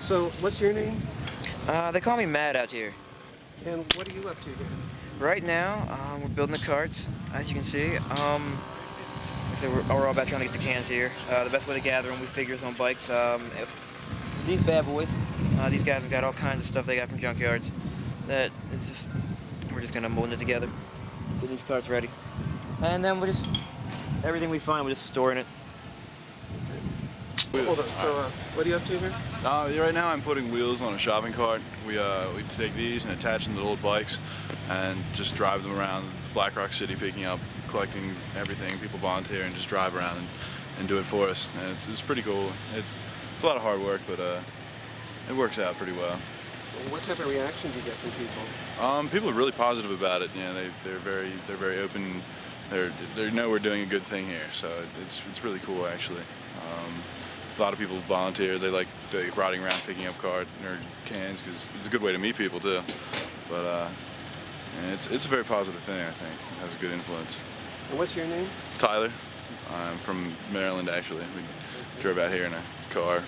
So, what's your name? They call me Mad out here. And what are you up to here? Right now, we're building the carts, as you can see. So we're all about trying to get the cans here. The best way to gather them, we figure, is on bikes. If these bad boys, these guys have got all kinds of stuff they got from junkyards. That it's just, we're just gonna mold it together, get these carts ready, and then everything we find, we're just storing it. Hold on. So, what are you up to here? Right now I'm putting wheels on a shopping cart. We take these and attach them to old bikes and just drive them around Black Rock City, picking up, collecting everything. People volunteer and just drive around and do it for us. And it's pretty cool. It's a lot of hard work, but it works out pretty well. What type of reaction do you get from people? People are really positive about it. You know, they're very open. They know we're doing a good thing here, so it's really cool actually. A lot of people volunteer. They like riding around picking up cans because it's a good way to meet people too. But it's a very positive thing. I think it has a good influence. And what's your name? Tyler. I'm from Maryland actually. We drove out here in a car,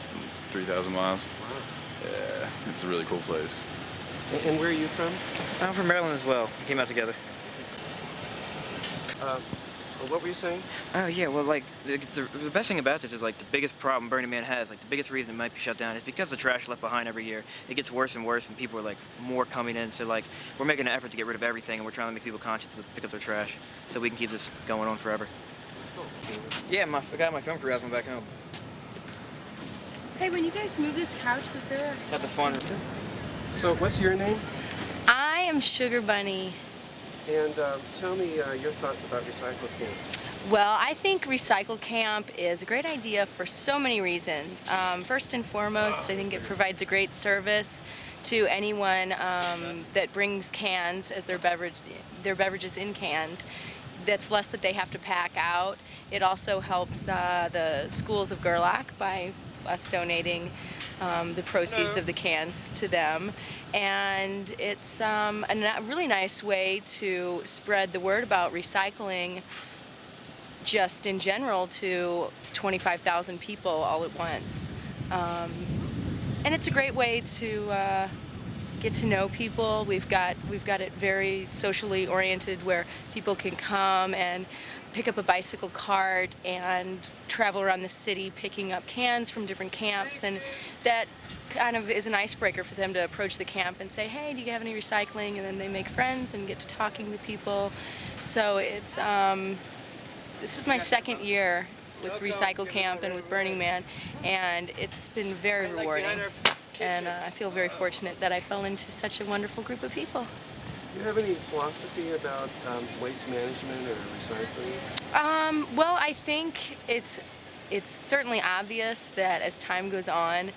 3,000 miles. Wow. Yeah, it's a really cool place. And where are you from? I'm from Maryland as well. We came out together. What were you saying? Oh yeah, well, like the best thing about this is like the biggest problem Burning Man has, like the biggest reason it might be shut down is because the trash left behind every year. It gets worse and worse, and people are like more coming in. So like we're making an effort to get rid of everything, and we're trying to make people conscious to pick up their trash, so we can keep this going on forever. Yeah, I got my film crew has one back home. Hey, when you guys moved this couch, was there Had the fun. So, what's your name? I am Sugar Bunny. And tell me your thoughts about Recycle Camp. Well, I think Recycle Camp is a great idea for so many reasons. First and foremost, I think it provides a great service to anyone that brings cans as their beverages in cans. That's less that they have to pack out. It also helps the schools of Gerlach by us donating the proceeds of the cans to them. And it's a really nice way to spread the word about recycling just in general to 25,000 people all at once. And it's a great way to get to know people. We've got it very socially oriented where people can come and pick up a bicycle cart and travel around the city picking up cans from different camps, and that kind of is an icebreaker for them to approach the camp and say, hey, do you have any recycling? And then they make friends and get to talking to people. So it's this is my second year with Recycle Camp and with Burning Man, and it's been very rewarding. And I feel very fortunate that I fell into such a wonderful group of people. Do you have any philosophy about waste management or recycling? Well, I think it's certainly obvious that as time goes on,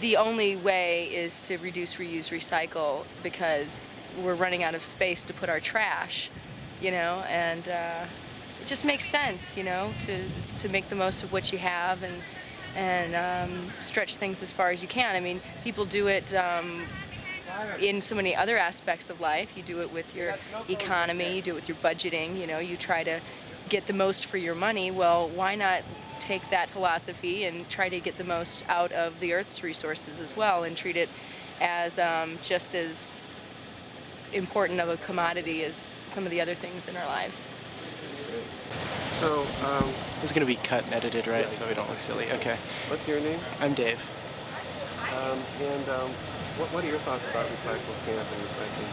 the only way is to reduce, reuse, recycle, because we're running out of space to put our trash, you know, and it just makes sense, you know, to make the most of what you have and stretch things as far as you can. I mean, people do it in so many other aspects of life. You do it with your economy, you do it with your budgeting, you know, you try to get the most for your money. Well, why not take that philosophy and try to get the most out of the Earth's resources as well, and treat it as just as important of a commodity as some of the other things in our lives. So, It's going to be cut and edited, right? So we don't look silly. Okay. what's your name? I'm Dave. What are your thoughts about Recycle Camp and Recycling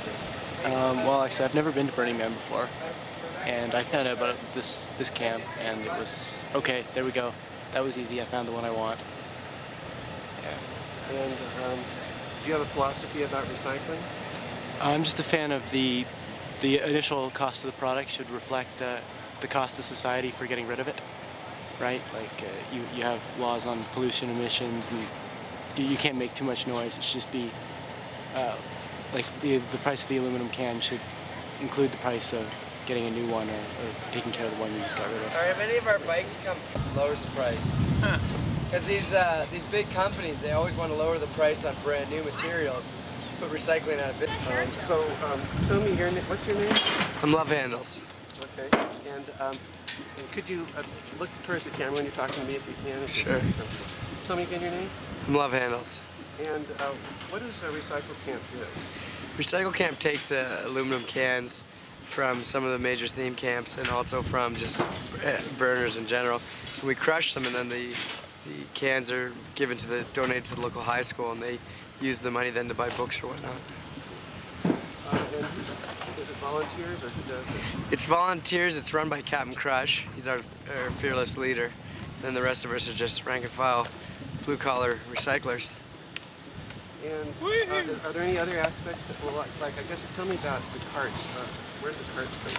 Camp? Well, actually, I've never been to Burning Man before, and I found out about this camp, and it was okay. There we go. That was easy. I found the one I want. Yeah. And do you have a philosophy about recycling? I'm just a fan of the initial cost of the product should reflect the cost to society for getting rid of it, right? Like you have laws on pollution emissions, and you can't make too much noise. It should just be like the price of the aluminum can should include the price of getting a new one or taking care of the one you just got rid of. All right, if any of our bikes come, lowers the price. Because these big companies, they always want to lower the price on brand new materials, put recycling out of business. Tell me what's your name? I'm Love Handles. Okay. And could you look towards the camera when you're talking to me if you can? Sure. Tell me again your name. Love handles. And what does Recycle Camp do? Recycle Camp takes aluminum cans from some of the major theme camps and also from just burners in general. And we crush them, and then the cans are donated to the local high school, and they use the money then to buy books or whatnot. And is it volunteers or who does it? It's volunteers. It's run by Captain Crush. He's our fearless leader. Then the rest of us are just rank and file, blue-collar recyclers. And are there any other aspects? Well, like I guess tell me about the carts. Where do the carts fit?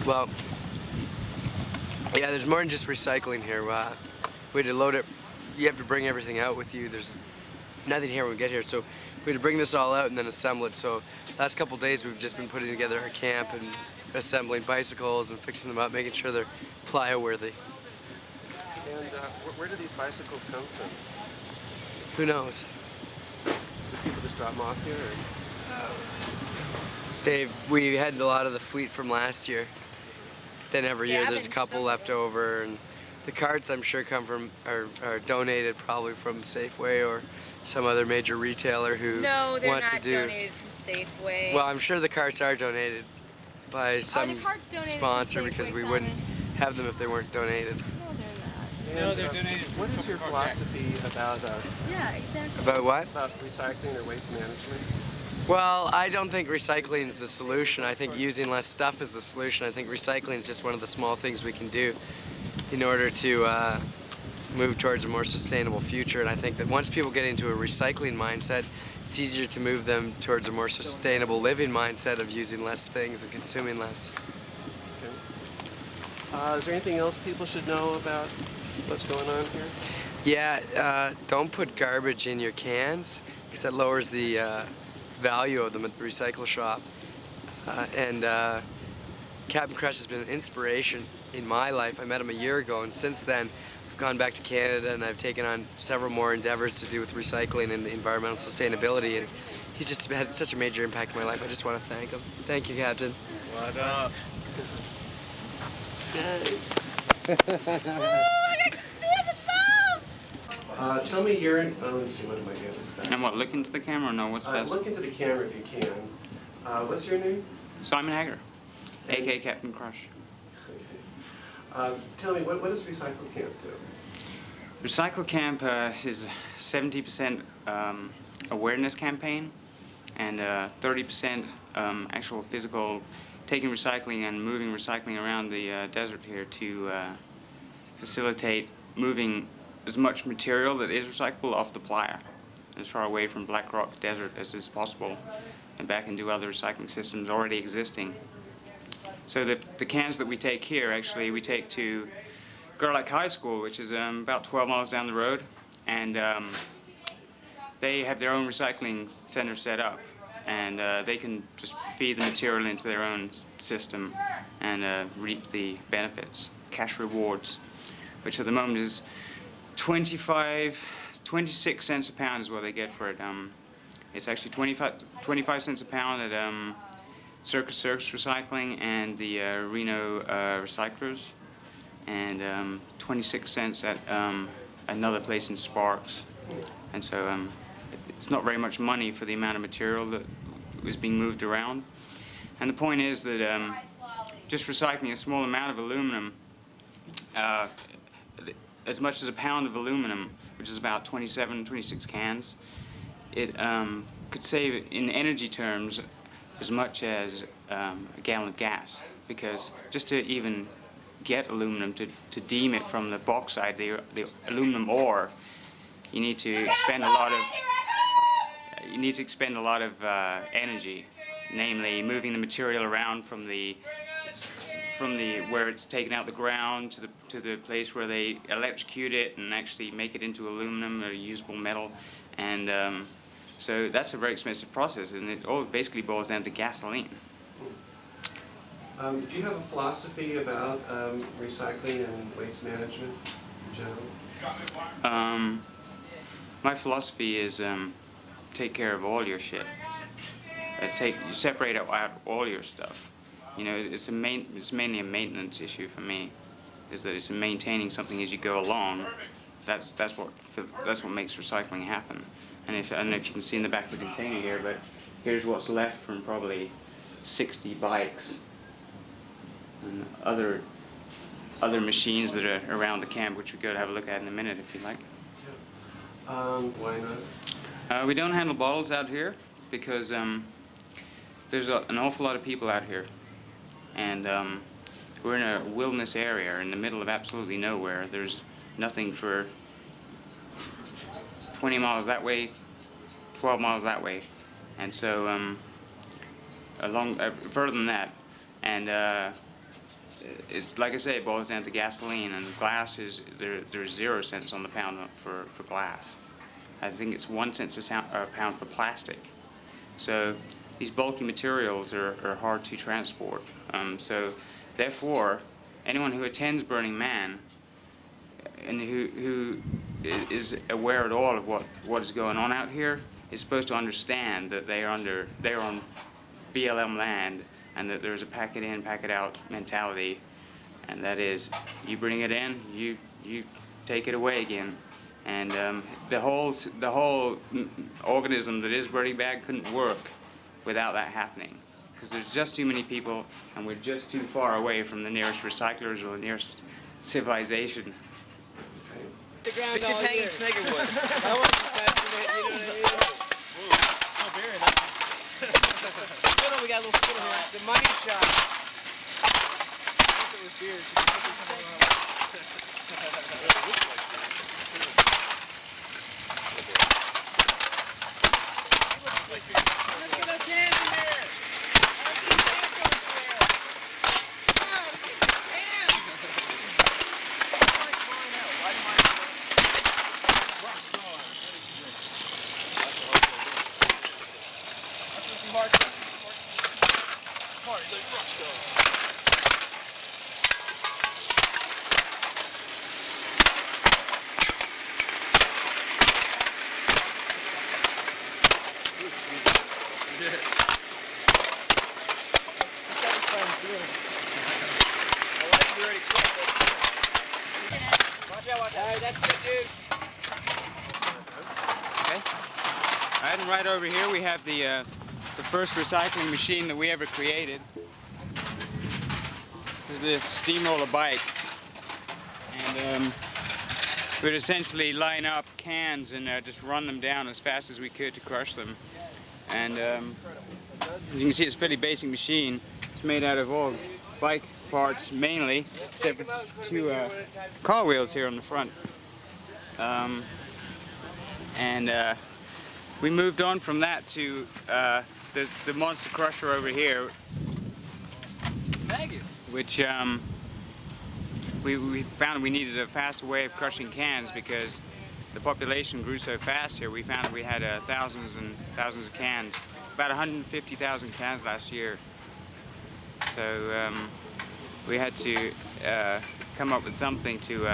Well, yeah, there's more than just recycling here. We had to load it. You have to bring everything out with you. There's nothing here when we get here, so we had to bring this all out and then assemble it. So last couple days we've just been putting together our camp and assembling bicycles and fixing them up, making sure they're plyo worthy. And where do these bicycles come from? Who knows? Do people just drop them off here? We had a lot of the fleet from last year. Then every year there's a couple left over, and the carts I'm sure are donated probably from Safeway or some other major retailer who No, they're wants not to do. donated from Safeway. Well, I'm sure the carts are donated by some the carts donated from sponsor Safeway, because we Simon? wouldn't have them if they weren't donated. No, they're not. And, No, they're donated What is your philosophy about Yeah, exactly. About what? recycling or waste management? Well, I don't think recycling is the solution. I think using less stuff is the solution. I think recycling is just one of the small things we can do in order to move towards a more sustainable future. And I think that once people get into a recycling mindset, it's easier to move them towards a more sustainable living mindset of using less things and consuming less. Okay. Is there anything else people should know about what's going on here? Yeah, don't put garbage in your cans because that lowers the value of them at the recycle shop. Captain Crush has been an inspiration in my life. I met him a year ago, and since then I've gone back to Canada and I've taken on several more endeavors to do with recycling and environmental sustainability, and he's just had such a major impact in my life. I just want to thank him. Thank you, Captain. What up? Tell me your, let me see, what am I getting this back? And what, look into the camera or no? What's best? Look into the camera if you can. What's your name? Simon Hager, aka Captain Crush. Okay. Tell me, what does Recycle Camp do? Recycle Camp is a 70% awareness campaign and 30% actual physical taking recycling and moving recycling around the desert here to facilitate moving as much material that is recyclable off the playa as far away from Black Rock Desert as is possible and back into other recycling systems already existing. So the cans that we take here, actually, we take to Girl Lake High School, which is about 12 miles down the road, and they have their own recycling center set up, and they can just feed the material into their own system and reap the benefits, cash rewards, which at the moment is 26 cents a pound is what they get for it. It's actually 25 cents a pound at Circus Recycling and the Reno Recyclers, and 26 cents at another place in Sparks. And so it's not very much money for the amount of material that was being moved around. And the point is that just recycling a small amount of aluminum, as much as a pound of aluminum, which is about 26 cans, it could save in energy terms as much as a gallon of gas, because just to even get aluminum, to deem it from the bauxite, the aluminum ore, you need to expend a lot of energy, namely moving the material around from the where it's taken out the ground to the place where they electrocute it and actually make it into aluminum or usable metal, and so that's a very expensive process, and it all basically boils down to gasoline. Do you have a philosophy about recycling and waste management in general? My philosophy is take care of all your shit. Separate out all your stuff. You know, it's mainly a maintenance issue for me. Is that it's maintaining something as you go along, that's what makes recycling happen. And I don't know if you can see in the back of the container here, but here's what's left from probably 60 bikes and other machines that are around the camp, which we go to have a look at in a minute if you like. Why not? We don't handle bottles out here because there's an awful lot of people out here, and we're in a wilderness area in the middle of absolutely nowhere. There's nothing for 20 miles that way, 12 miles that way, and so further than that, and it's like I say, it boils down to gasoline, and glass is there's 0 cents on the pound for glass. I think it's 1 cent a pound for plastic. So these bulky materials are hard to transport. So therefore, anyone who attends Burning Man and who is aware at all of what is going on out here is supposed to understand that they're on BLM land, and that there's a pack it in, pack it out mentality, and that is, you bring it in, you take it away again. And the whole organism that is Burning Bag couldn't work without that happening, because there's just too many people, and we're just too far away from the nearest recyclers or the nearest civilization. The ground all hanging snake wood. I want to fascinate, you know what I mean? It's not very nice. No, we got a little spittle here. It's a money shot. If it was beer, she could put this in the Alright, and right over here we have the first recycling machine that we ever created. There's the steamroller bike, and we'd essentially line up cans and just run them down as fast as we could to crush them. And as you can see, it's a fairly basic machine. It's made out of all bike parts mainly, except for 2 car wheels here on the front. We moved on from that to the monster crusher over here, which we found we needed a faster way of crushing cans because the population grew so fast here. We found that we had thousands and thousands of cans, about 150,000 cans last year. So we had to come up with something to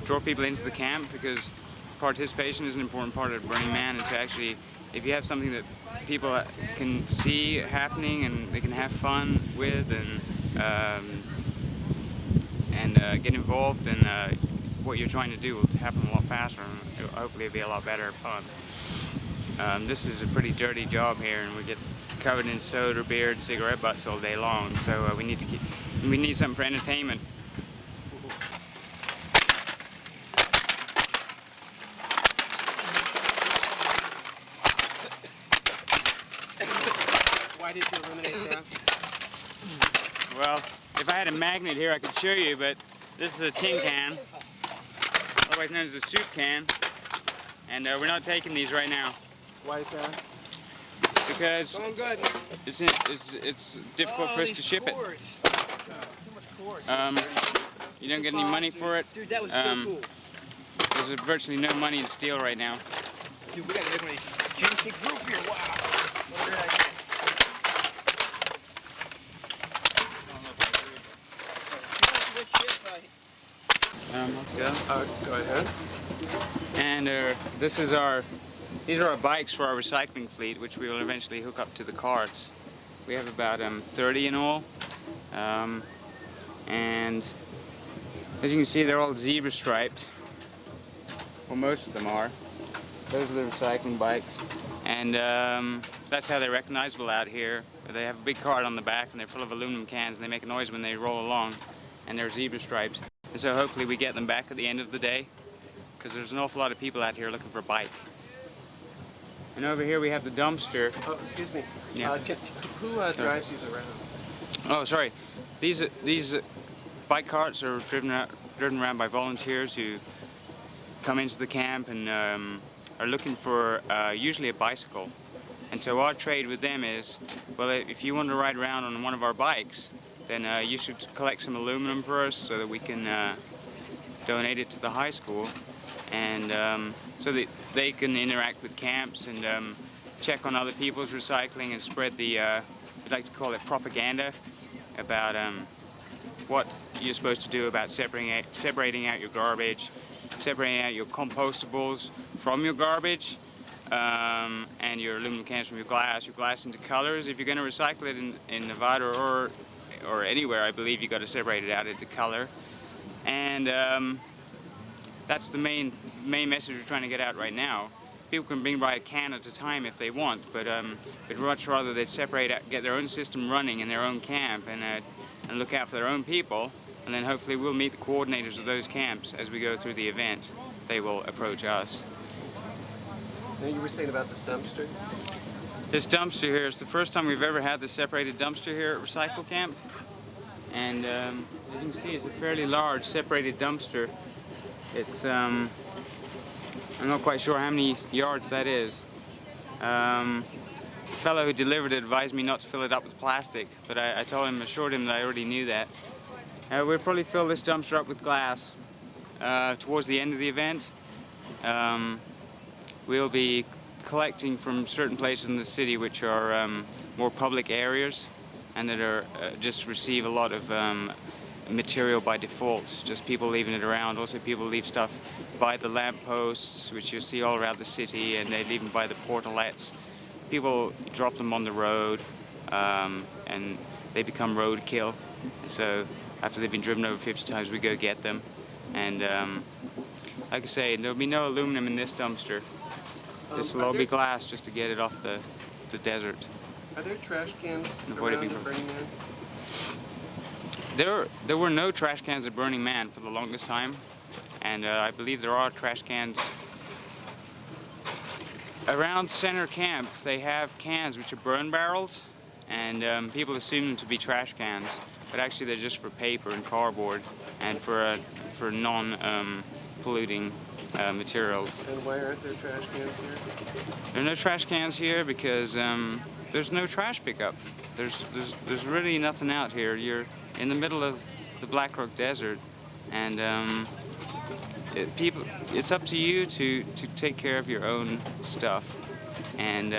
draw people into the camp, because participation is an important part of Burning Man, and to actually, if you have something that people can see happening and they can have fun with and get involved, and what you're trying to do will happen a lot faster, and hopefully it'll be a lot better fun. This is a pretty dirty job here, and we get covered in soda, beer, and cigarette butts all day long. So we need something for entertainment. Why did you eliminate that? Well, if I had a magnet here, I could show you, but this is a tin can, otherwise known as a soup can, and we're not taking these right now. Why is that? Because Going good. it's difficult for us to ship it. You don't get any money for it. Dude, that was so cool. There's virtually no money in steel right now. Dude, we gotta make one of these juicy group here. Wow. Go ahead. And these are our bikes for our recycling fleet, which we will eventually hook up to the carts. We have about 30 in all, and as you can see, they're all zebra striped. Well, most of them are. Those are the recycling bikes. And that's how they're recognizable out here. They have a big card on the back and they're full of aluminum cans and they make a noise when they roll along. And they're zebra stripes. And so hopefully we get them back at the end of the day, because there's an awful lot of people out here looking for a bike. And over here we have the dumpster. Oh, excuse me. Yeah. Who drives these around? Oh, sorry. These bike carts are driven around by volunteers who come into the camp and are looking for usually a bicycle. And so our trade with them is, well, if you want to ride around on one of our bikes, then you should collect some aluminum for us so that we can donate it to the high school, and so that they can interact with camps and check on other people's recycling and spread the, we like to call it propaganda, about what you're supposed to do about separating out your garbage, separating out your compostables from your garbage, and your aluminum cans from your glass into colors. If you're going to recycle it in Nevada or anywhere, I believe you've got to separate it out into color. And that's the main message we're trying to get out right now. People can bring by a can at a time if they want, but we'd much rather they'd separate out, get their own system running in their own camp, and look out for their own people, and then hopefully we'll meet the coordinators of those camps as we go through the event. They will approach us. Now you were saying about this dumpster? This dumpster here is the first time we've ever had the separated dumpster here at Recycle Camp. And as you can see, it's a fairly large separated dumpster. It's, I'm not quite sure how many yards that is. The fellow who delivered it advised me not to fill it up with plastic, but I assured him that I already knew that. We'll probably fill this dumpster up with glass towards the end of the event. We'll be collecting from certain places in the city which are more public areas and that are just receive a lot of material by default, just people leaving it around. Also people leave stuff by the lampposts, which you'll see all around the city, and they leave them by the portalettes. People drop them on the road and they become roadkill. So after they've been driven over 50 times, we go get them. And like I say, there'll be no aluminum in this dumpster. This will all be glass just to get it off the desert. Are there trash cans Avoid it around being the Burning Man? There were no trash cans at Burning Man for the longest time, and I believe there are trash cans around Center Camp. They have cans which are burn barrels, and people assume them to be trash cans, but actually they're just for paper and cardboard and for non-polluting materials. And why aren't there trash cans here? There are no trash cans here because there's no trash pickup. There's really nothing out here. You're in the middle of the Black Rock Desert, and it's up to you to take care of your own stuff, and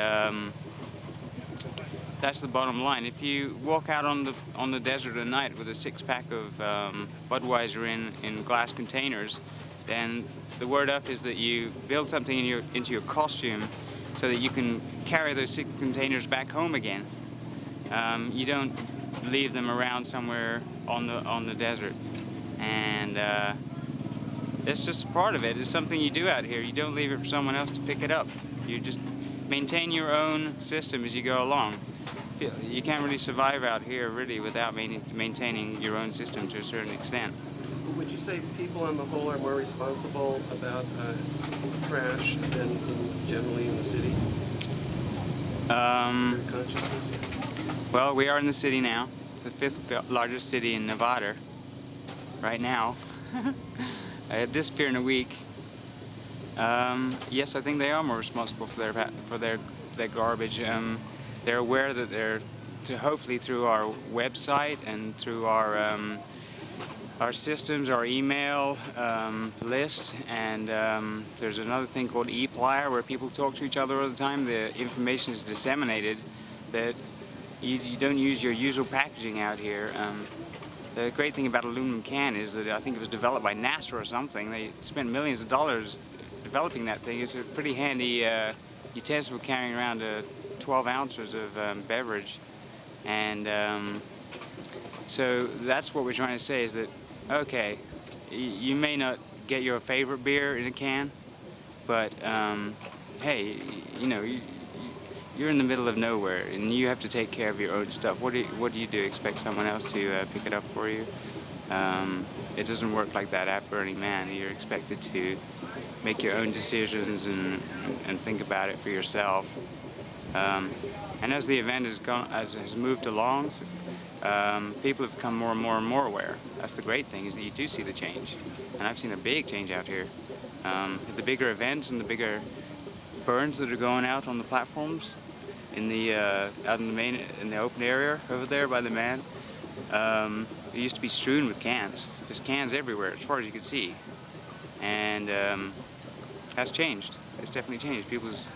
that's the bottom line. If you walk out on the desert at night with a six-pack of Budweiser in glass containers, then the word up is that you build something into your costume so that you can carry those 6 containers back home again. You don't leave them around somewhere on the desert, and it's just a part of it. It's something you do out here. You don't leave it for someone else to pick it up. You just maintain your own system as you go along. You can't really survive out here really without maintaining your own system to a certain extent. Would you say people on the whole are more responsible about trash than generally in the city? Is there a consciousness? Well, we are in the city now, the 5th largest city in Nevada right now. It'll disappear in a week. Yes, I think they are more responsible for their garbage. They're aware that hopefully through our website and through our systems, our email list, and there's another thing called e-plier where people talk to each other all the time. The information is disseminated that you don't use your usual packaging out here. The great thing about aluminum can is that I think it was developed by NASA or something. They spent millions of dollars developing that thing. It's a pretty handy utensil for carrying around 12 ounces of beverage. And so that's what we're trying to say is that, okay, you may not get your favorite beer in a can, but hey, you know, you're in the middle of nowhere, and you have to take care of your own stuff. What do you do? Expect someone else to pick it up for you? It doesn't work like that at Burning Man. You're expected to make your own decisions and think about it for yourself. And as the event has moved along, people have become more and more and more aware. That's the great thing, is that you do see the change. And I've seen a big change out here. The bigger events and the bigger burns that are going out on the platforms in the out in the open area over there by the man, it used to be strewn with cans. There's cans everywhere, as far as you could see. And that's changed. It's definitely changed. People's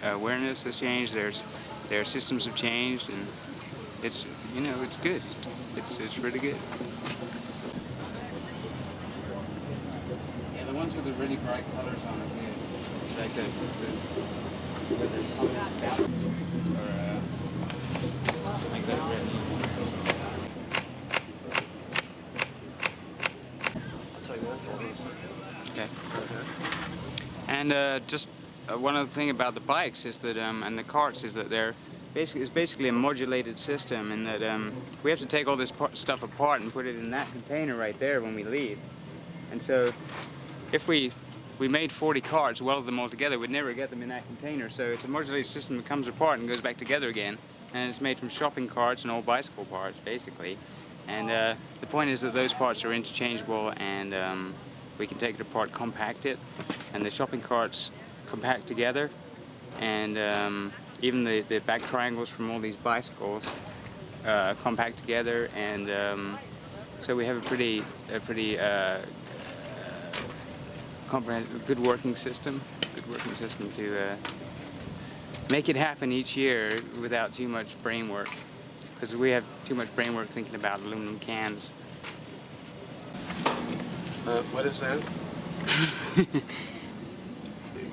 awareness has changed. Their systems have changed, and it's, you know, it's good. It's really good. Yeah, the ones with the really bright colors on it, yeah. Like where the colors or like that red. I'll tell you what, hold on a second. Okay. Okay. And just one other thing about the bikes is that, and the carts, is that it's basically a modulated system, in that we have to take all this stuff apart and put it in that container right there when we leave. And so if we made 40 carts, welded them all together, we'd never get them in that container. So it's a modulated system that comes apart and goes back together again. And it's made from shopping carts and old bicycle parts, basically. And the point is that those parts are interchangeable, and we can take it apart, compact it, and the shopping carts compact together, and even the back triangles from all these bicycles compact together, and so we have a pretty good working system to make it happen each year without too much brain work, because we have too much brain work thinking about aluminum cans. What is that?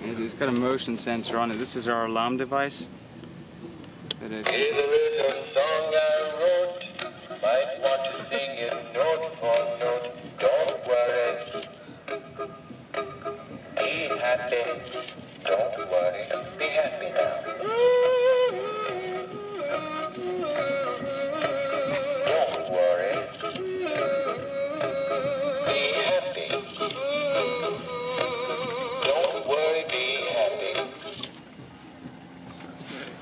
It's got a motion sensor on it. This is our alarm device. Here's a little song I wrote. Might want to sing it note for note. Don't worry. Be happy. Don't worry. Be happy now. Don't worry. Be happy. Don't worry. Be happy. That's great.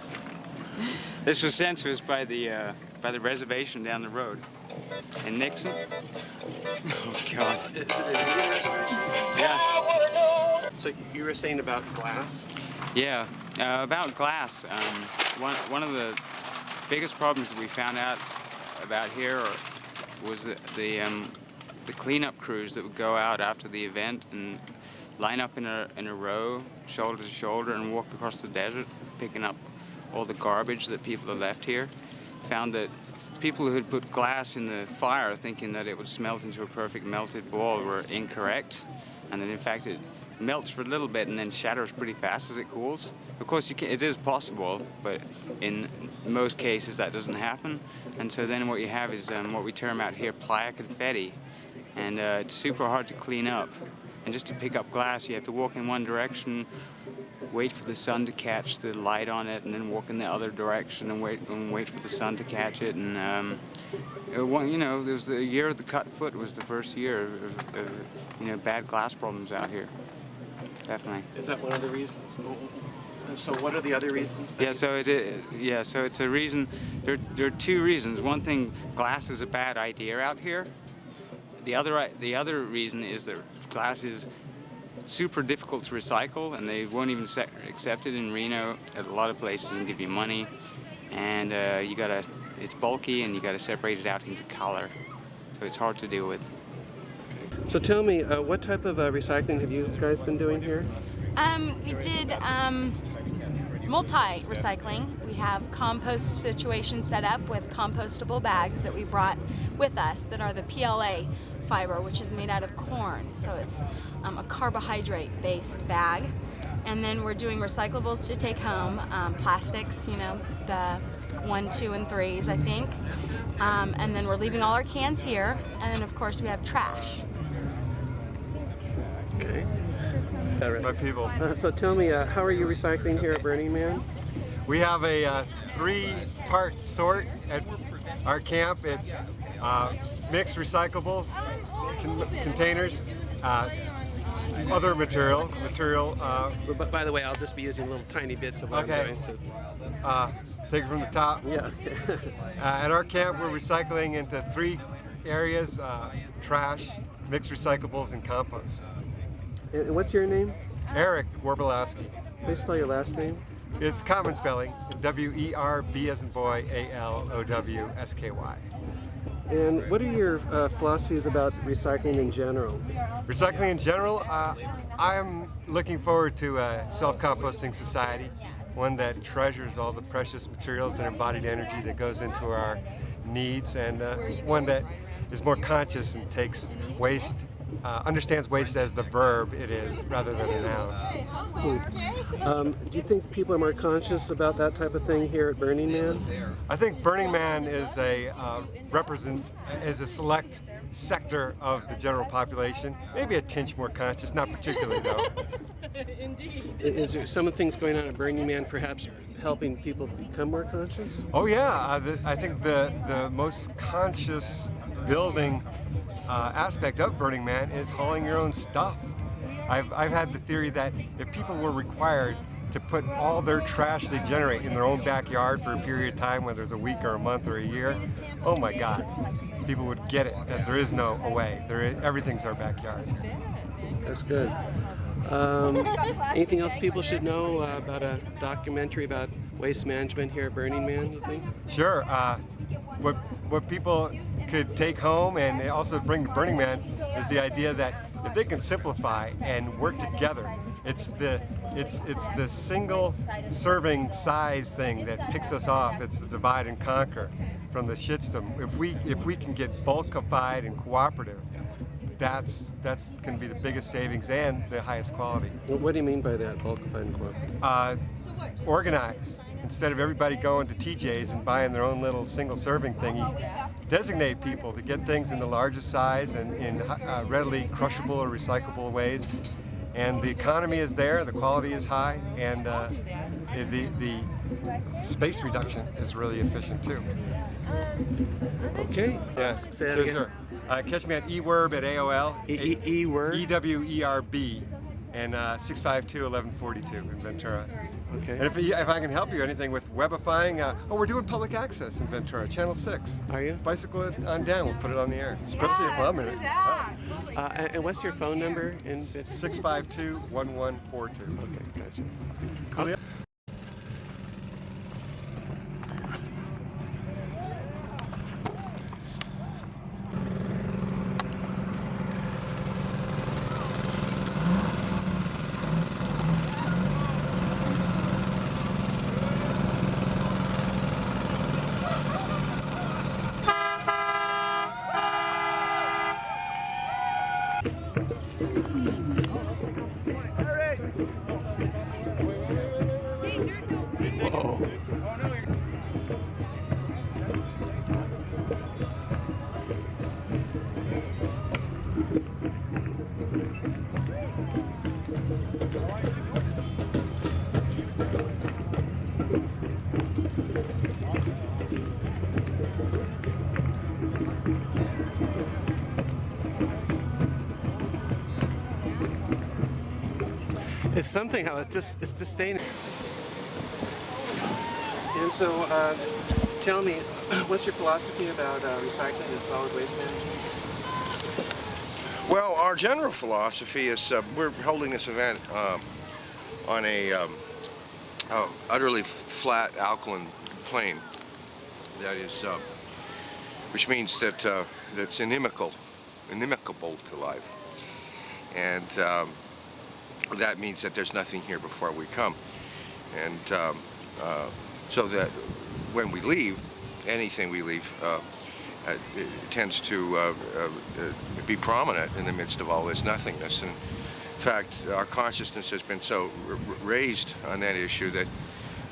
This was sent to us by the reservation down the road in Nixon. Oh God! Is it an Indian reservation? Yeah. So you were saying about glass? Yeah. About glass. One of the biggest problems that we found out about here was the cleanup crews that would go out after the event and line up in a row, shoulder to shoulder, and walk across the desert, picking up all the garbage that people had left here. Found that people who had put glass in the fire thinking that it would smelt into a perfect melted ball were incorrect, and that in fact it melts for a little bit and then shatters pretty fast as it cools. Of course, it is possible, but in most cases that doesn't happen. And so then what you have is what we term out here playa confetti, and it's super hard to clean up. And just to pick up glass, you have to walk in one direction, wait for the sun to catch the light on it, and then walk in the other direction and wait for the sun to catch it. And you know, there was the year of the cut foot was the first year of you know, bad glass problems out here. Definitely. Is that one of the reasons? So what are the other reasons? Yeah, so it's a reason. There are two reasons. One thing, glass is a bad idea out here. The other reason is that glass is super difficult to recycle, and they won't even accept it in Reno. At a lot of places, and give you money, and it's bulky, and you gotta separate it out into color, so it's hard to deal with. So tell me, what type of recycling have you guys been doing here? We did multi-recycling. We have compost situations set up with compostable bags that we brought with us that are the PLA fiber, which is made out of corn. So it's a carbohydrate-based bag. And then we're doing recyclables to take home, plastics, you know, the 1, 2, and 3s, I think. And then we're leaving all our cans here. And then, of course, we have trash. Okay. My people. So tell me, how are you recycling here at Burning Man? We have a three-part sort at our camp. It's mixed recyclables, containers, other material. But by the way, I'll just be using little tiny bits of what Okay. I'm doing. So. Take it from the top. Yeah. At our camp, we're recycling into three areas: trash, mixed recyclables, and compost. And what's your name? Eric Warbalowski. Please spell your last name. It's common spelling: W-E-R-B as in boy, A-L-O-W-S-K-Y. And what are your philosophies about recycling in general? Recycling in general, I'm looking forward to a self-composting society, one that treasures all the precious materials and embodied energy that goes into our needs, and one that is more conscious and takes waste, understands waste as the verb it is rather than a noun. Do you think people are more conscious about that type of thing here at Burning Man? I think Burning Man is is a select sector of the general population, maybe a tinge more conscious, not particularly though. Indeed. Is there some of the things going on at Burning Man perhaps helping people become more conscious? Oh yeah, I think the most conscious building aspect of Burning Man is hauling your own stuff. I've had the theory that if people were required to put all their trash they generate in their own backyard for a period of time, whether it's a week or a month or a year, oh my God, people would get it, that there is no away. Everything's our backyard. That's good. Anything else people should know about a documentary about waste management here at Burning Man, you think? Sure. What people could take home and also bring to Burning Man is the idea that if they can simplify and work together, it's the single serving size thing that picks us off. It's the divide and conquer from the shitstorm. If we can get bulkified and cooperative, that's going to be the biggest savings and the highest quality. Well, what do you mean by that, bulkified and cooperative? Organize. Instead of everybody going to TJ's and buying their own little single serving thingy, designate people to get things in the largest size and in readily crushable or recyclable ways. And the economy is there, the quality is high, and the space reduction is really efficient too. Okay. Yes. Say that again. Sure. Catch me at eWerb at AOL. eWerb? E-W-E-R-B, and 652-1142 in Ventura. Okay. And if I can help you anything with webifying, we're doing public access in Ventura, Channel 6. Are you? Bicycle it on down, we'll put it on the air, especially if I'm in it. And what's your phone number? 652-1142. Okay, gotcha. Cool. It's something how it's just staying. And so, tell me, what's your philosophy about recycling and solid waste management? Well, our general philosophy is we're holding this event on a utterly flat alkaline plane. That is, which means that that's inimical to life, and that means that there's nothing here before we come, and so that when we leave, anything we leave it tends to be prominent in the midst of all this nothingness. And in fact, our consciousness has been so raised on that issue that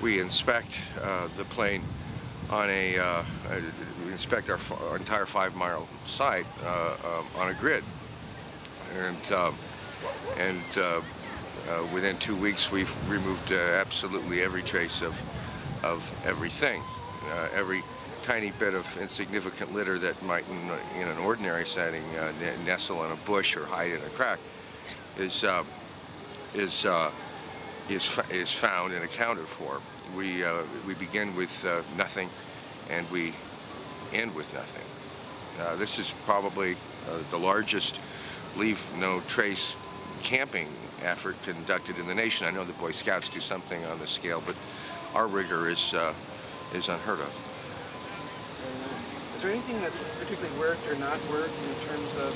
we inspect the plane on we inspect our entire 5-mile site on a grid. And and within 2 weeks we've removed absolutely every trace of everything. Every tiny bit of insignificant litter that might in an ordinary setting nestle in a bush or hide in a crack is found and accounted for. We begin with nothing, and we end with nothing. This is probably the largest leave no trace camping effort conducted in the nation. I know the Boy Scouts do something on this scale, but our rigor is unheard of. Is there anything that's particularly worked or not worked in terms of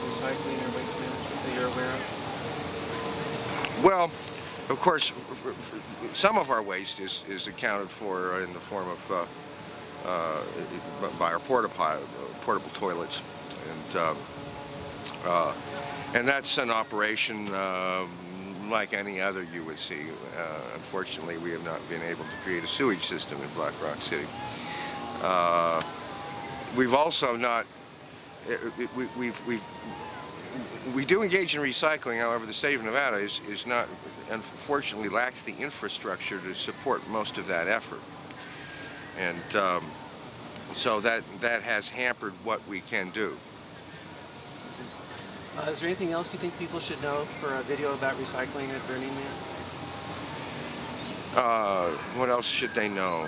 recycling or waste management that you're aware of? Well, of course, some of our waste is accounted for in the form of by our portable toilets, and that's an operation like any other you would see. Unfortunately, we have not been able to create a sewage system in Black Rock City. We've also not. We do engage in recycling. However, the state of Nevada is not, unfortunately, lacks the infrastructure to support most of that effort, and so that has hampered what we can do. Is there anything else you think people should know for a video about recycling at Burning Man? What else should they know?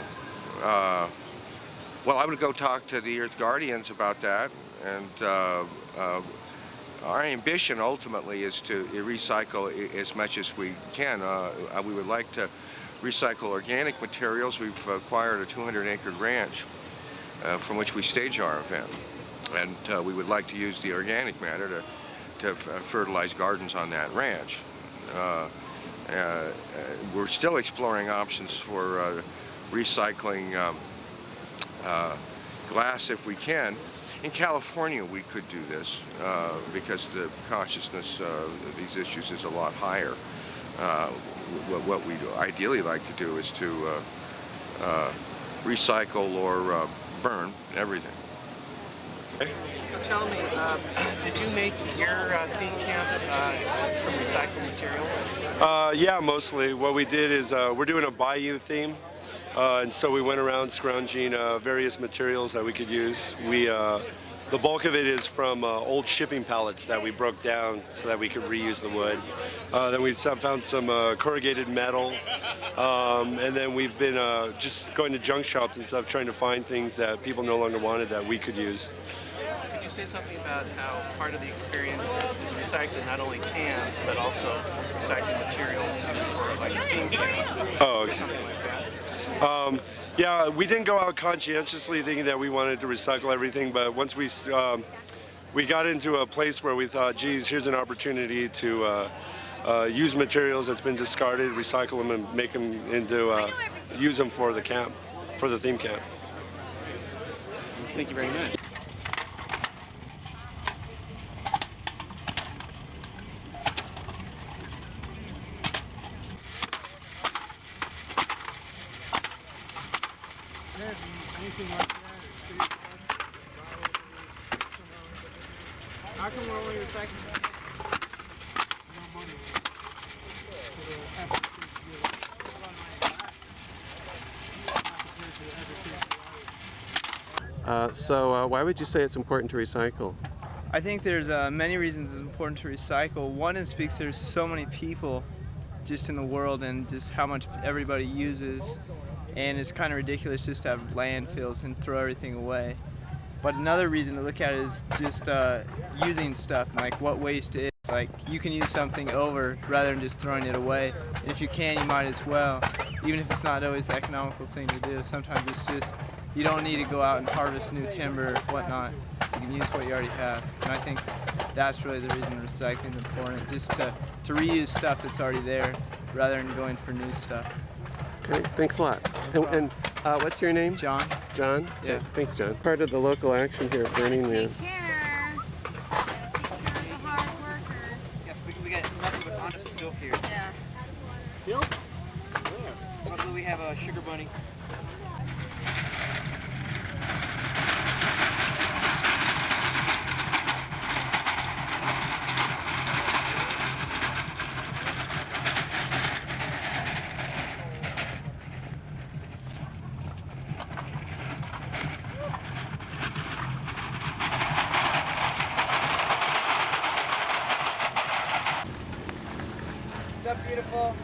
Well, I would go talk to the Earth Guardians about that, and our ambition ultimately is to recycle as much as we can. We would like to recycle organic materials. We've acquired a 200-acre ranch from which we stage our event, and we would like to use the organic matter to fertilize gardens on that ranch. We're still exploring options for recycling glass if we can. In California, we could do this because the consciousness of these issues is a lot higher. What we'd ideally like to do is to recycle or burn everything. So tell me, did you make your theme camp from recycled materials? Yeah, mostly. What we did is we're doing a bayou theme. And so we went around scrounging various materials that we could use. The bulk of it is from old shipping pallets that we broke down so that we could reuse the wood. Then we found some corrugated metal, and then we've been just going to junk shops and stuff trying to find things that people no longer wanted that we could use. Could you say something about how part of the experience is recycling not only cans, but also recycling materials for like a theme camp? Oh, okay. Say something like that. Yeah, we didn't go out conscientiously thinking that we wanted to recycle everything, but once we got into a place where we thought, geez, here's an opportunity to use materials that's been discarded, recycle them, and make them into, use them for the camp, for the theme camp. Thank you very much. Anything like that, how come we're only recycling? No money. So why would you say it's important to recycle? I think there's many reasons it's important to recycle. One is because there's so many people just in the world and just how much everybody uses, and it's kind of ridiculous just to have landfills and throw everything away. But another reason to look at it is just using stuff, and like what waste is. Like you can use something over rather than just throwing it away. And if you can, you might as well, even if it's not always the economical thing to do. Sometimes it's just, you don't need to go out and harvest new timber or whatnot. You can use what you already have. And I think that's really the reason recycling is important, just to reuse stuff that's already there rather than going for new stuff. Okay, thanks a lot. And what's your name? John. John? Yeah. Okay, thanks, John. Part of the local action here at Burning Man. Take care. Take care of the hard workers. Yeah, we got nothing but honest filth here. Yeah. Filth? Where? Luckily we have a sugar bunny. What's up, beautiful?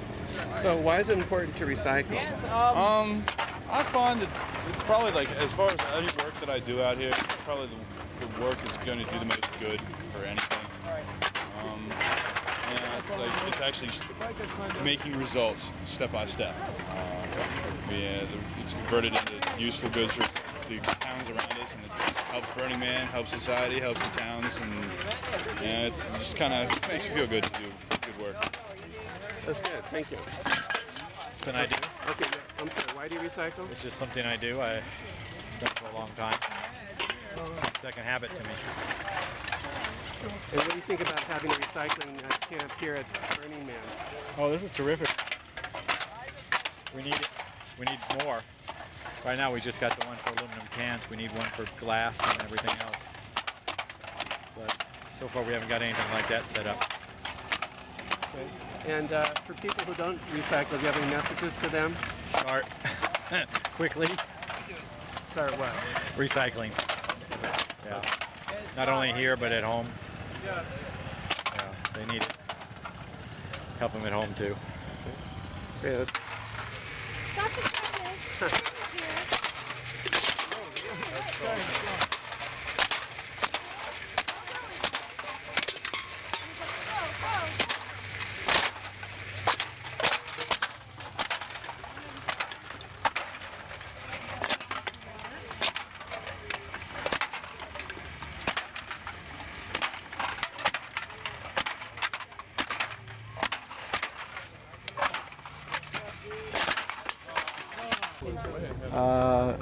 So why is it important to recycle? I find that it's probably like, as far as any work that I do out here, it's probably the work that's going to do the most good for anything. And like, it's actually making results step by step. It's converted into useful goods for the towns around us, and it helps Burning Man, helps society, helps the towns, and it just kind of makes you feel good to do good work. That's good. Thank you. Something I do. Okay. I'm sorry. Why do you recycle? It's just something I do. I've done it for a long time. Second habit to me. And what do you think about having a recycling camp here at Burning Man? Oh, this is terrific. We need it. We need more. Right now we just got the one for aluminum cans. We need one for glass and everything else. But so far we haven't got anything like that set up. Okay. And for people who don't recycle, do you have any messages to them? Start quickly. Start what? Recycling. Yeah. Not only here, but at home. Yeah, they need it. Help them at home too. Yeah. Stop the service.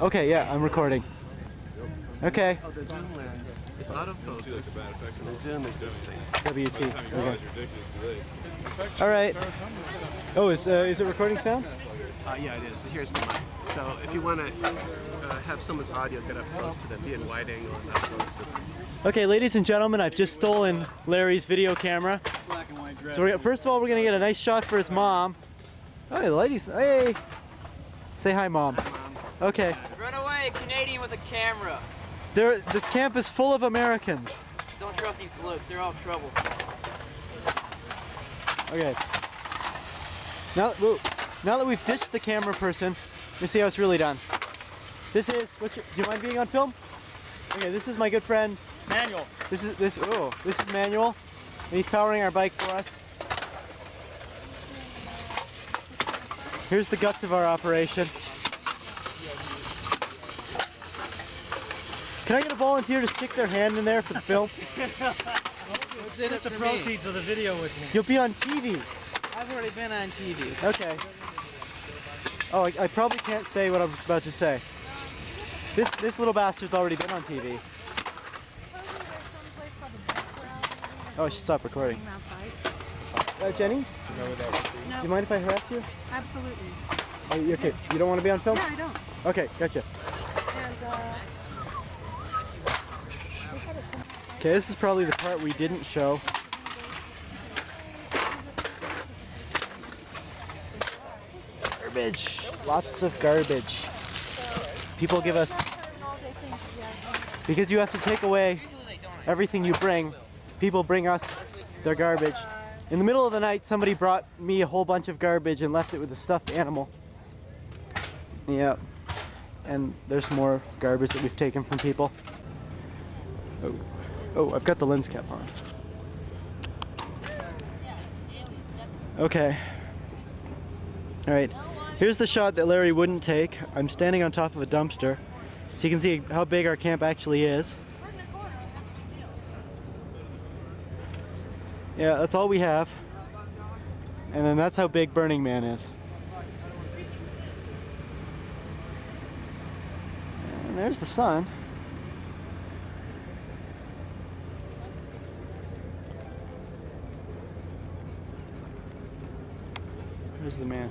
Okay, yeah, I'm recording. Okay. Oh, the zoom lens. It's autofocus. The zoom is this thing. WT. Okay. All right. Oh, is it recording sound? Yeah, it is. Here's the mic. So if you want to have someone's audio get up close to them, be in wide angle and up close to them. Okay, ladies and gentlemen, I've just stolen Larry's video camera. So first of all, we're gonna get a nice shot for his mom. Hey, ladies. Hey. Say hi, Mom. Hi, Mom. Okay. Run away, Canadian with a camera. This camp is full of Americans. Don't trust these blokes, they're all trouble. Okay. Now that we've ditched the camera person, let's see how it's really done. This is, do you mind being on film? Okay, this is my good friend Manuel. This is Manuel, and he's powering our bike for us. Here's the guts of our operation. Can I get a volunteer to stick their hand in there for the film? Split the proceeds of the video with me. You'll be on TV. I've already been on TV. Okay. Oh, I probably can't say what I was about to say. This little bastard's already been on TV. Oh, I should stop recording. Jenny? No. Do you mind if I harass you? Absolutely. Oh, okay. You don't want to be on film? No, I don't. Okay, gotcha. And, Okay, this is probably the part we didn't show. Garbage. Lots of garbage. People give us... Because you have to take away everything you bring, people bring us their garbage. In the middle of the night, somebody brought me a whole bunch of garbage and left it with a stuffed animal. Yeah. And there's more garbage that we've taken from people. Oh, I've got the lens cap on. Okay. Alright. Here's the shot that Larry wouldn't take. I'm standing on top of a dumpster, so you can see how big our camp actually is. Yeah, that's all we have. And then that's how big Burning Man is. And there's the sun. There's the man.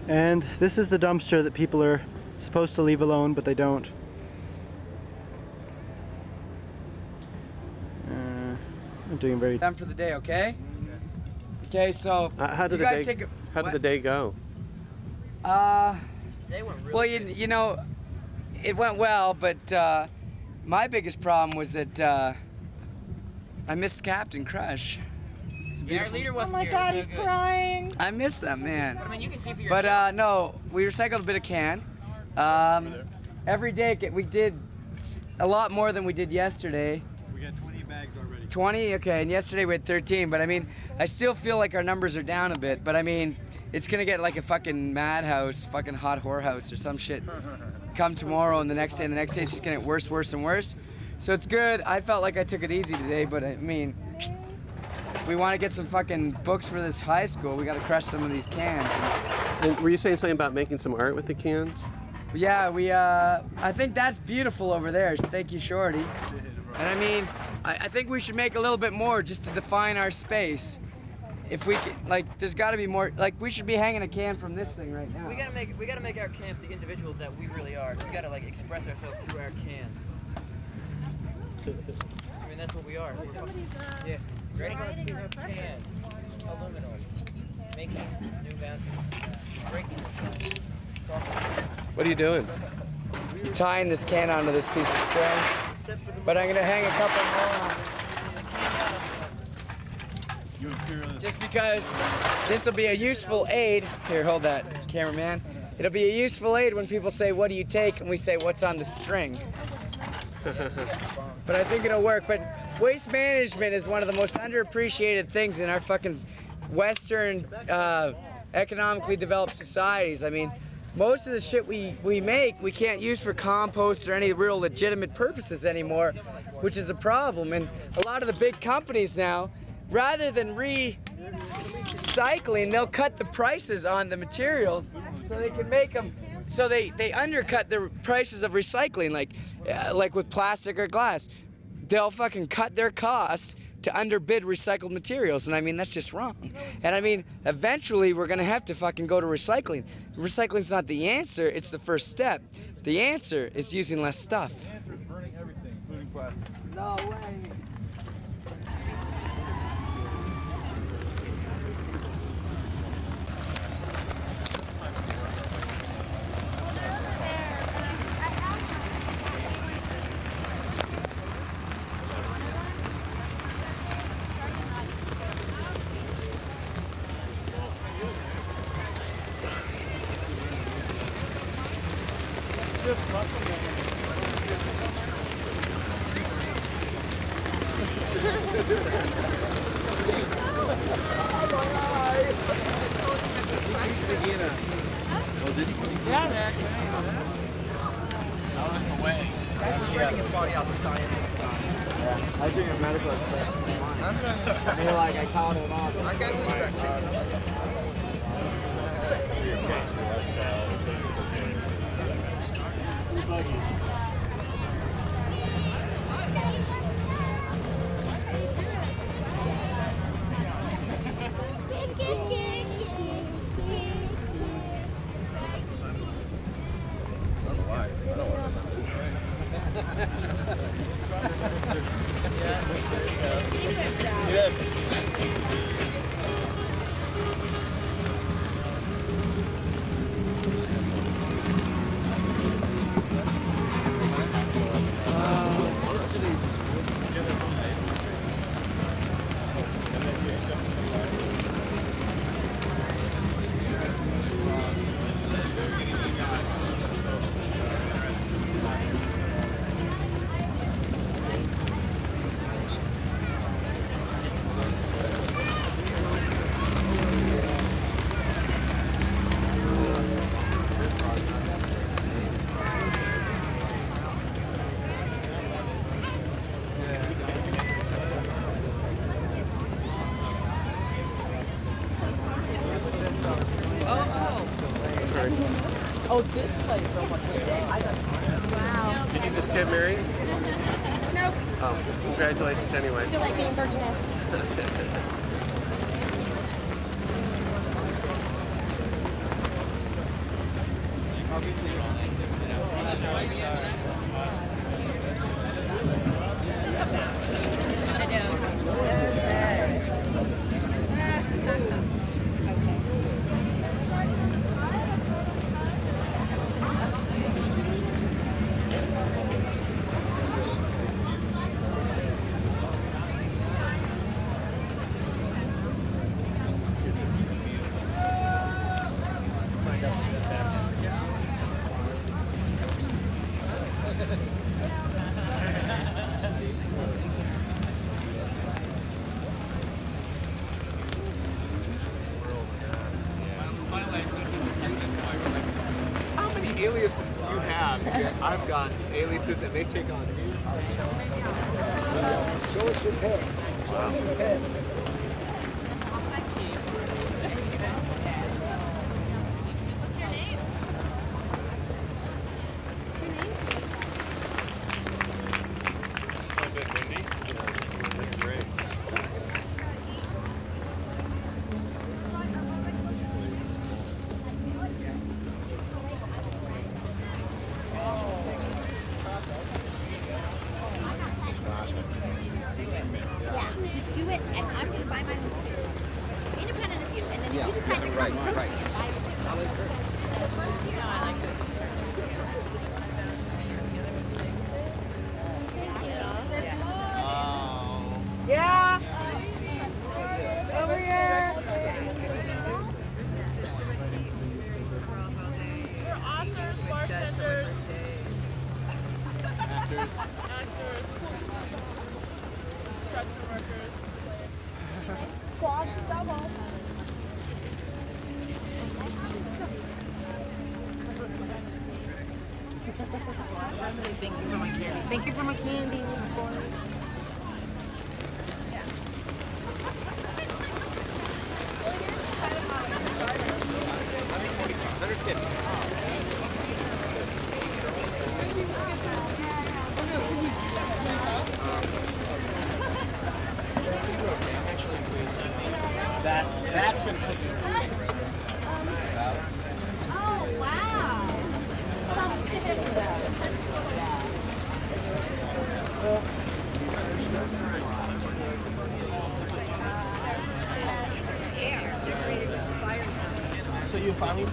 And this is the dumpster that people are supposed to leave alone, but they don't. I'm doing very. Done for the day, okay? Okay, so How did you guys take how did the day go? Well, you know, it went well, but my biggest problem was that I missed Captain Crush. Our leader wasn't here. Oh my God, he's crying. I miss that man. But I mean, you can see for yourself. But no, we recycled a bit of can. Every day we did a lot more than we did yesterday. We got 20 bags already. 20? Okay, and yesterday we had 13, but I mean, I still feel like our numbers are down a bit, but I mean, it's gonna get like a fucking madhouse, fucking hot whorehouse or some shit. Come tomorrow and the next day it's just gonna get worse, worse, and worse. So it's good. I felt like I took it easy today, but I mean, if we want to get some fucking books for this high school, we gotta crush some of these cans. And were you saying something about making some art with the cans? Yeah, I think that's beautiful over there. Thank you, Shorty. And I mean, I think we should make a little bit more just to define our space. If we can, like, there's got to be more. Like, we should be hanging a can from this thing right now. We gotta make our camp the individuals that we really are. We gotta like express ourselves through our cans. I mean, that's what we are. Yeah. Ready? Cans, aluminum, making new boundaries, breaking the What are you doing? Tying this can onto this piece of string, but I'm gonna hang a couple more on. Just because this will be a useful aid. Here, hold that, cameraman. It'll be a useful aid when people say, "What do you take?" and we say, "What's on the string?" But I think it'll work. But waste management is one of the most underappreciated things in our fucking Western economically developed societies. I mean, most of the shit we make, we can't use for compost or any real legitimate purposes anymore, which is a problem. And a lot of the big companies now, rather than recycling, they'll cut the prices on the materials so they can make them, so they undercut the prices of recycling, like with plastic or glass. They'll fucking cut their costs to underbid recycled materials, and I mean, that's just wrong. And I mean, eventually we're gonna have to fucking go to recycling. Recycling's not the answer, it's the first step. The answer is using less stuff. The answer is burning everything, including plastic. No way. his body out the science at the time. Yeah, I was doing a medical expression. I mean, like, I counted them off. I got this Oh, this place so much better. Wow. Did you just get married? Nope. Oh, congratulations anyway. I feel like being virginess. How many aliases do you have? Because I've got aliases and they take on me. Show us your pets. Show us your pets. What's your name? That's great. Yeah, just do it, and I'm going to buy my own ticket. Independent of you, and then if you decide to come approach me and buy it. No, I like this. Yeah. Over here. We're authors, bartenders, Actors. construction workers. Squash double. Thank you for my candy. Thank you for my candy. That's going to put you. Oh, wow. So you finally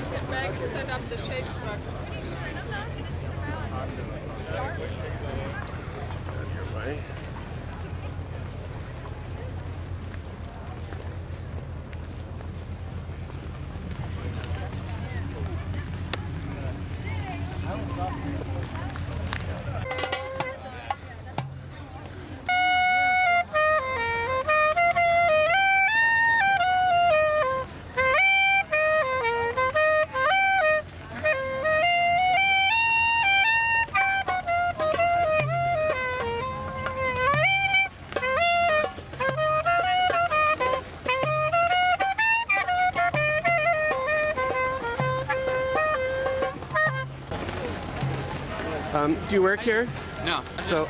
Get back and set up the shake truck. Your way. Do you work here? No. So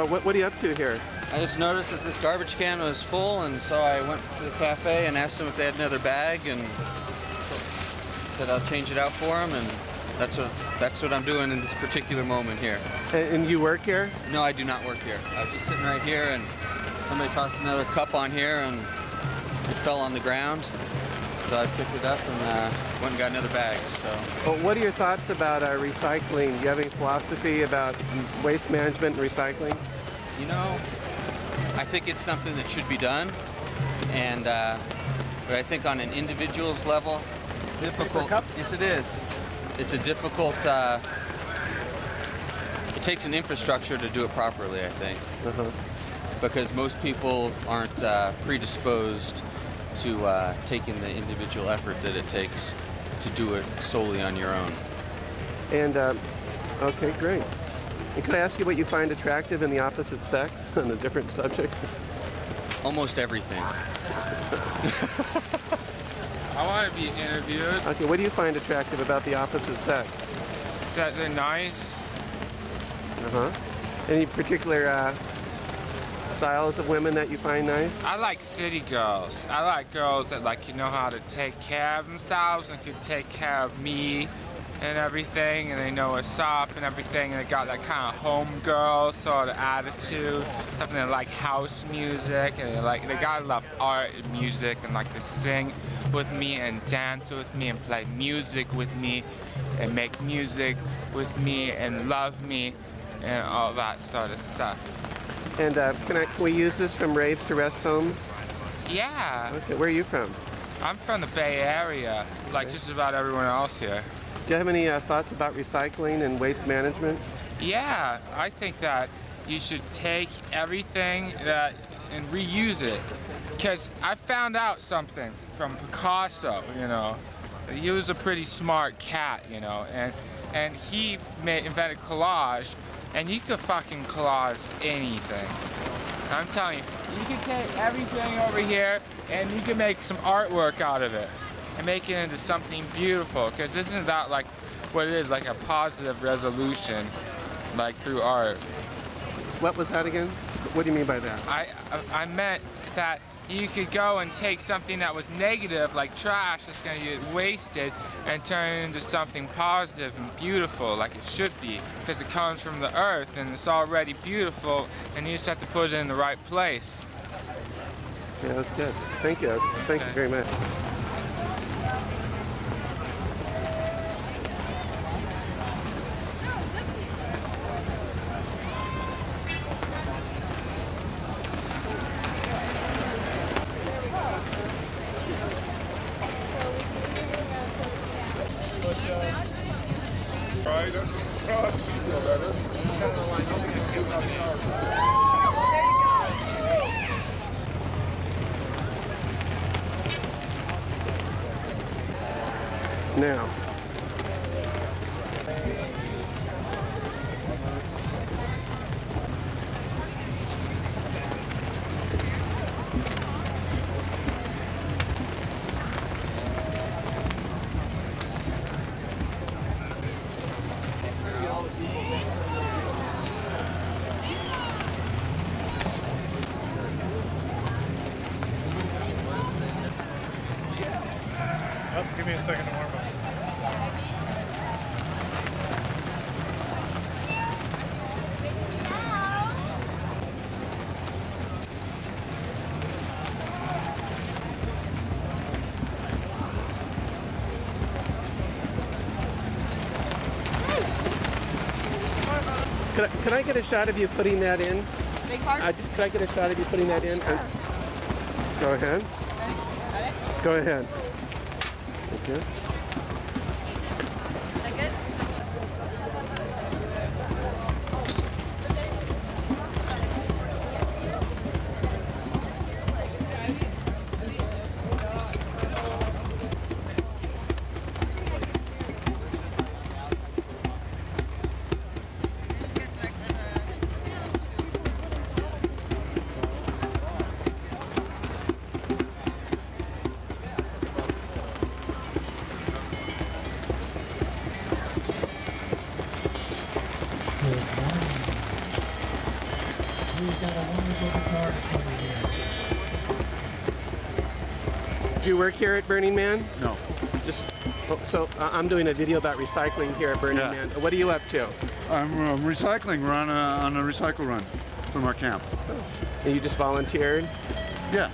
what are you up to here? I just noticed that this garbage can was full, and so I went to the cafe and asked them if they had another bag, and said I'll change it out for them, and that's what I'm doing in this particular moment here. And you work here? No, I do not work here. I was just sitting right here, and somebody tossed another cup on here, and it fell on the ground. So I picked it up and went and got another bag. So. Well, what are your thoughts about recycling? Do you have any philosophy about waste management and recycling? You know, I think it's something that should be done, and but I think on an individual's level, it's difficult. Yes, it is. It's a difficult. It takes an infrastructure to do it properly, I think, because most people aren't predisposed to taking the individual effort that it takes to do it solely on your own. And okay, great. And can I ask you what you find attractive in the opposite sex on a different subject? Almost everything. I want to be interviewed. Okay, what do you find attractive about the opposite sex? That they're nice. Any particular styles of women that you find nice? I like city girls. I like girls that know how to take care of themselves and can take care of me and everything, and they know what's up and everything, and they got that kind of homegirl sort of attitude, something that like house music, and they gotta love art and music and like to sing with me and dance with me and play music with me and make music with me and love me and all that sort of stuff. And can we use this from raves to rest homes? Yeah. Okay, where are you from? I'm from the Bay Area, like just about everyone else here. Do you have any thoughts about recycling and waste management? Yeah, I think that you should take everything and reuse it. Because I found out something from Picasso, He was a pretty smart cat, and he invented collage, and you could fucking collage anything. I'm telling you, you can take everything over here and you can make some artwork out of it and make it into something beautiful, because isn't that like what it is, like a positive resolution, like through art? What was that again? What do you mean by that? I meant that you could go and take something that was negative, like trash that's going to get wasted, and turn it into something positive and beautiful, like it should be, because it comes from the earth and it's already beautiful, and you just have to put it in the right place. Yeah, that's good. Thank you. Thank you very much. Now. Oh, give me a second to warm up. Could I get a shot of you putting that in? Big pardon? Could I get a shot of you putting that in? Sure. Go ahead. Ready? Go ahead. Thank you. Is that good? We've got a wonderful guitar over here. Do you work here at Burning Man? No. I'm doing a video about recycling here at Burning Man. What are you up to? I'm recycling. We're on a recycle run from our camp. And you just volunteered? Yeah.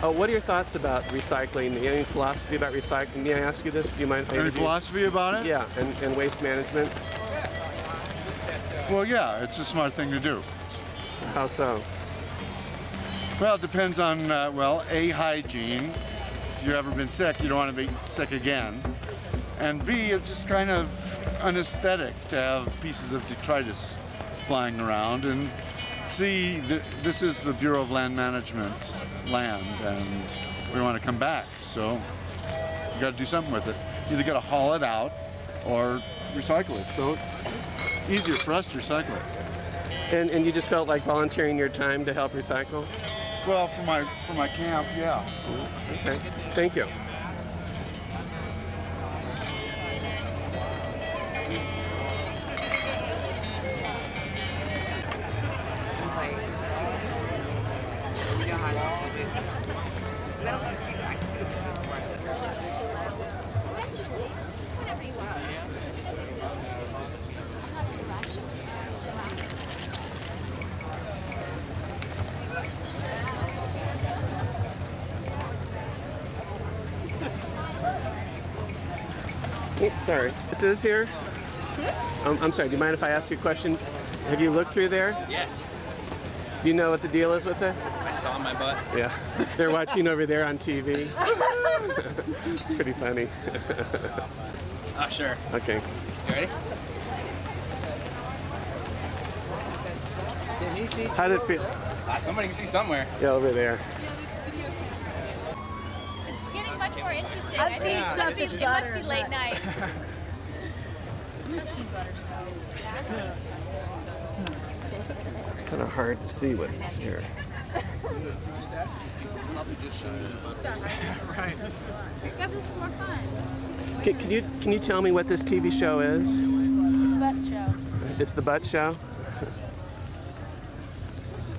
Oh, what are your thoughts about recycling? Any philosophy about recycling? May I ask you this? Do you mind? Any philosophy about it? Yeah, and waste management? Well, yeah, it's a smart thing to do. How so? Well, it depends on, A, hygiene. If you've ever been sick, you don't want to be sick again. And B, it's just kind of an aesthetic to have pieces of detritus flying around. And C, this is the Bureau of Land Management land, and we want to come back. So you got to do something with it. Either got to haul it out or recycle it. So it's easier for us to recycle it. And you just felt like volunteering your time to help recycle? Well, for my camp, yeah. Okay, thank you. I don't just see I can see the Sorry. This is here? I'm sorry, do you mind if I ask you a question? Have you looked through there? Yes. Do you know what the deal is with it? I saw my butt. Yeah. They're watching over there on TV. It's pretty funny. Oh, sure. Okay. You ready? Can he see? How did it feel? Somebody can see somewhere. Yeah, over there. It's getting much more interesting. I've I seen think stuff it that's must better, be late but- night. I've seen better stuff. It's kind of hard to see what's here. Just ask these people. Probably just show you the butt. Right. Yeah, but this is more fun. Can you tell me what this TV show is? It's a butt show. It's the Butt Show?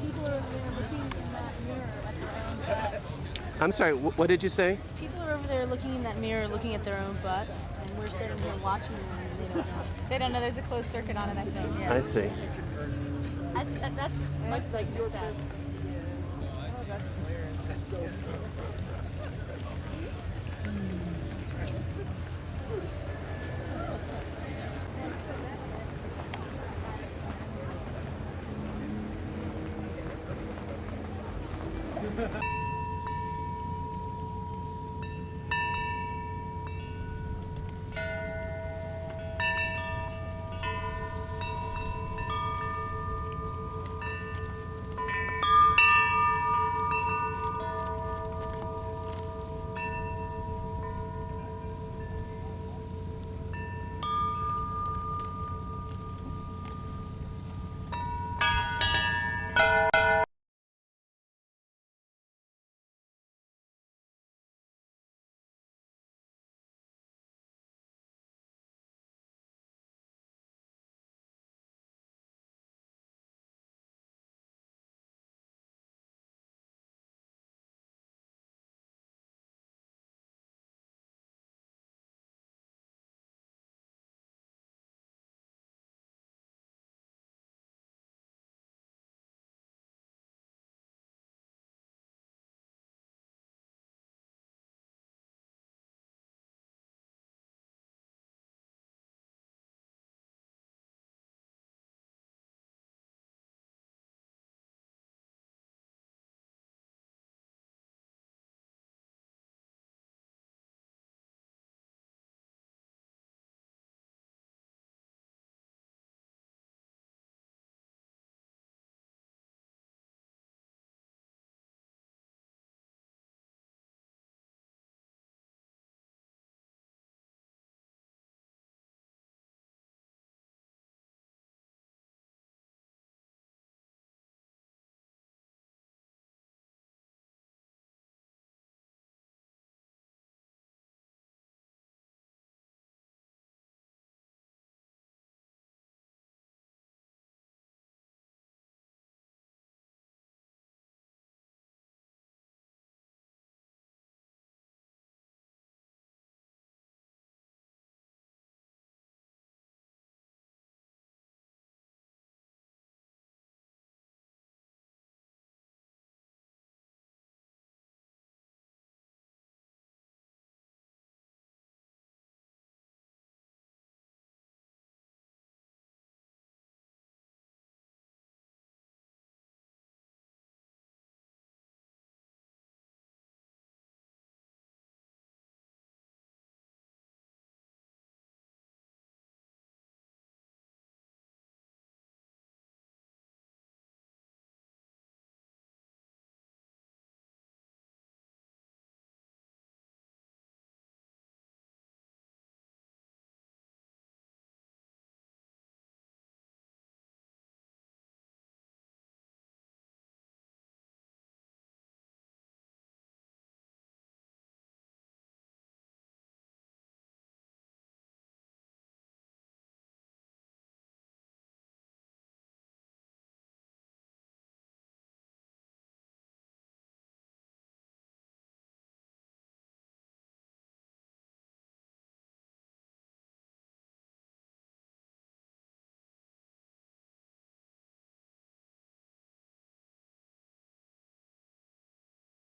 People are over there looking in that mirror at their own butts. I'm sorry, what did you say? People are over there looking in that mirror, looking at their own butts, and we're sitting here watching them, and they don't know. They don't know there's a closed circuit on it, I think. I see. That's much like your best.